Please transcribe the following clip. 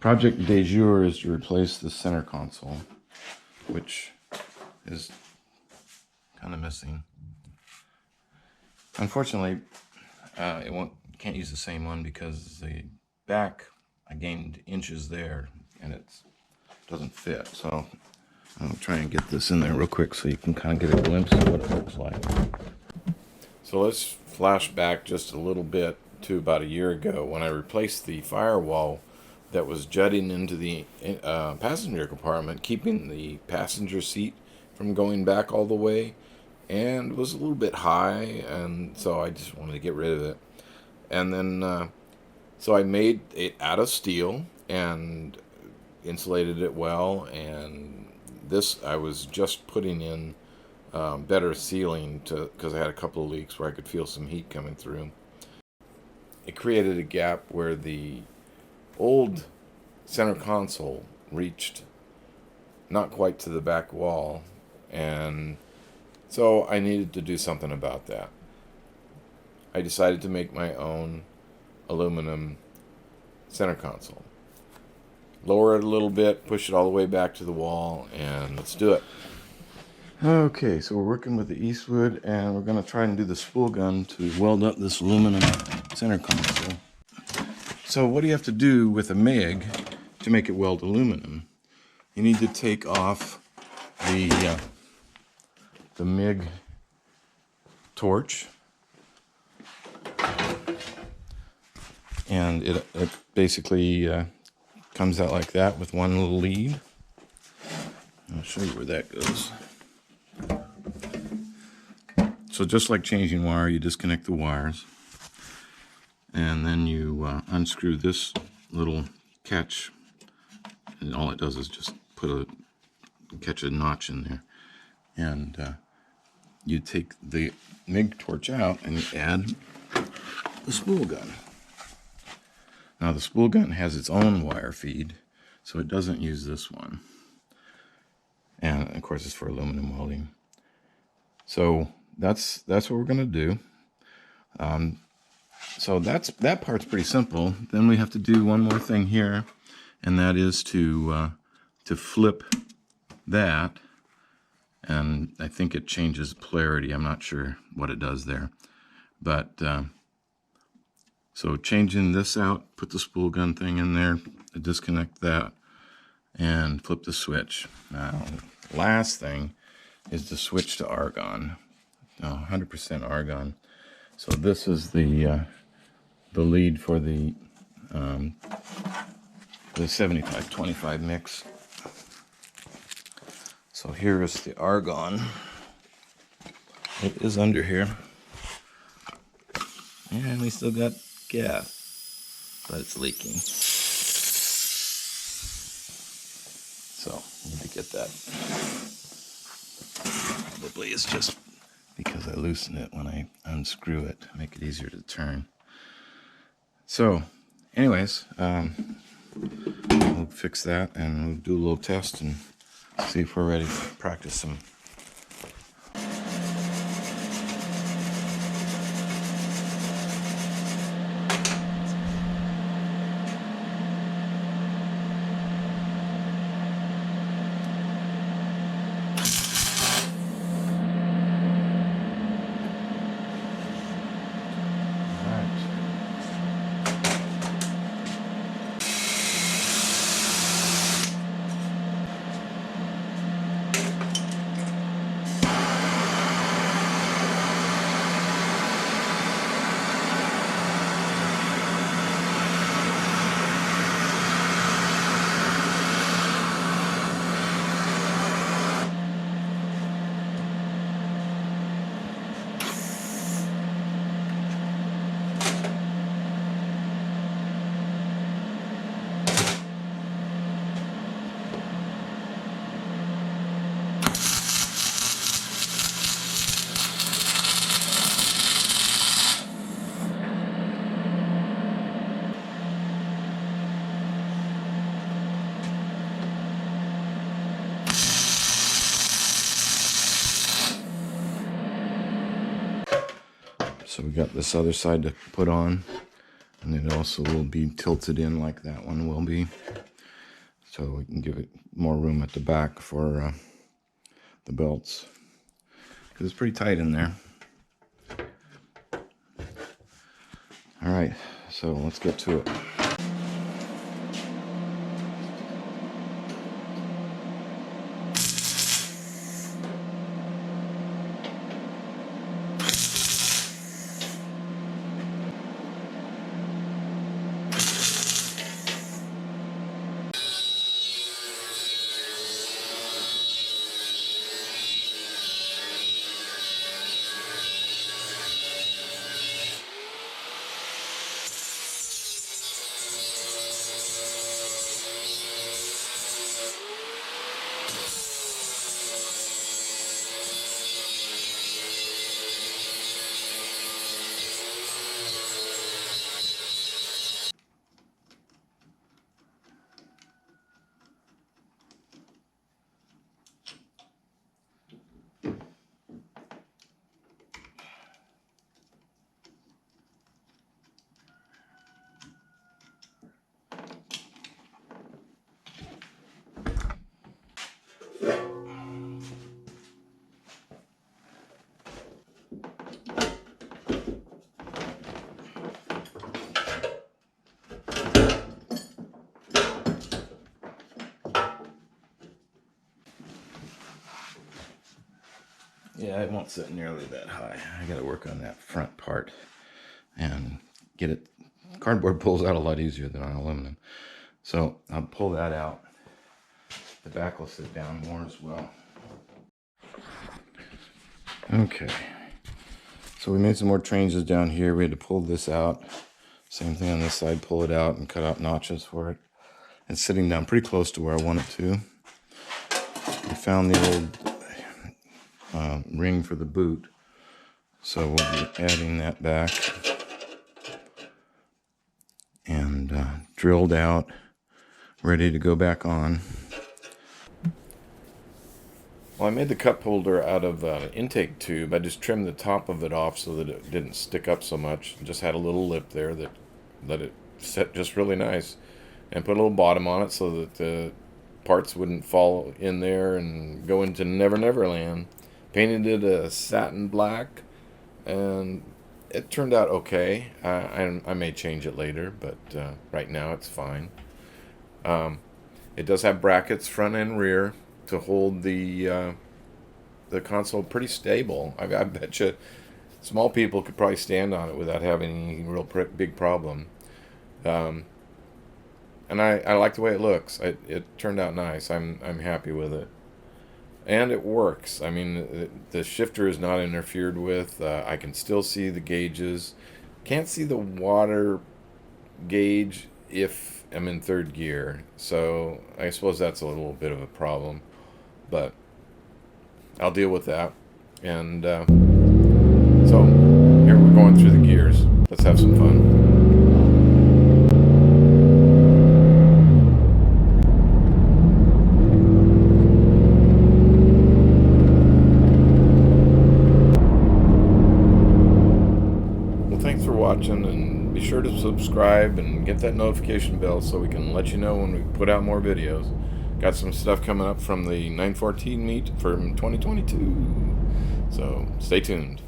Project de jour is to replace the center console, which is kind of missing. Unfortunately, can't use the same one because the back, I gained inches there and it doesn't fit. So I'll try and get this in there real quick so you can kind of get a glimpse of what it looks like. So let's flash back just a little bit to about a year ago when I replaced the firewall that was jutting into the passenger compartment, keeping the passenger seat from going back all the way, and was a little bit high, and so I just wanted to get rid of it. And then so I made it out of steel and insulated it well, and this I was just putting in better sealing because I had a couple of leaks where I could feel some heat coming through. It created a gap where the old center console reached not quite to the back wall, and so I needed to do something about that. I decided to make my own aluminum center console. Lower it a little bit, push it all the way back to the wall, and let's do it. Okay, so we're working with the Eastwood, and we're going to try and do the spool gun to weld up this aluminum center console. So what do you have to do with a MIG to make it weld aluminum? You need to take off the MIG torch, and it basically comes out like that with one little lead. I'll show you where that goes. So just like changing wire, you disconnect the wires, and then you unscrew this little catch, and all it does is just catch a notch in there, and you take the MIG torch out and you add the spool gun. Now the spool gun has its own wire feed, so it doesn't use this one, and of course it's for aluminum welding. So that's what we're going to do. So that part's pretty simple. Then we have to do one more thing here, and that is to flip that, and I think it changes polarity. I'm not sure what it does there, but so changing this out, put the spool gun thing in there, disconnect that, and flip the switch. Now, last thing is to switch to argon. 100% argon. So this is the lead for the 75-25 mix. So here is the argon. It is under here, and we still got gas, but it's leaking. So need to get that. Probably it's just because I loosen it when I unscrew it, make it easier to turn. So anyways, we'll fix that and we'll do a little test and see if we're ready to practice some. So we got this other side to put on, and it also will be tilted in like that one will be. so we can give it more room at the back for the belts, because it's pretty tight in there. All right, so let's get to it. Yeah, it won't sit nearly that high. I got to work on that front part and get it. Cardboard pulls out a lot easier than on aluminum. So I'll pull that out. The back will sit down more as well. Okay. So we made some more changes down here. We had to pull this out. Same thing on this side. Pull it out and cut out notches for it. It's sitting down pretty close to where I want it to. We found the old ring for the boot, so we'll be adding that back and drilled out, ready to go back on. Well, I made the cup holder out of intake tube. I just trimmed the top of it off so that it didn't stick up so much. Just had a little lip there that let it set just really nice, and put a little bottom on it so that the parts wouldn't fall in there and go into Never Never Land. Painted it a satin black, and it turned out okay. I may change it later, but right now it's fine. It does have brackets front and rear to hold the console pretty stable. I bet you small people could probably stand on it without having any real big problem. And I like the way it looks. It turned out nice. I'm happy with it. And it works. I mean, the shifter is not interfered with. I can still see the gauges. Can't see the water gauge if I'm in third gear. So I suppose that's a little bit of a problem. But I'll deal with that. And so here we're going through the gears. Let's have some fun. Watching, and be sure to subscribe and get that notification bell so we can let you know when we put out more videos. Got some stuff coming up from the 914 meet from 2022, so stay tuned.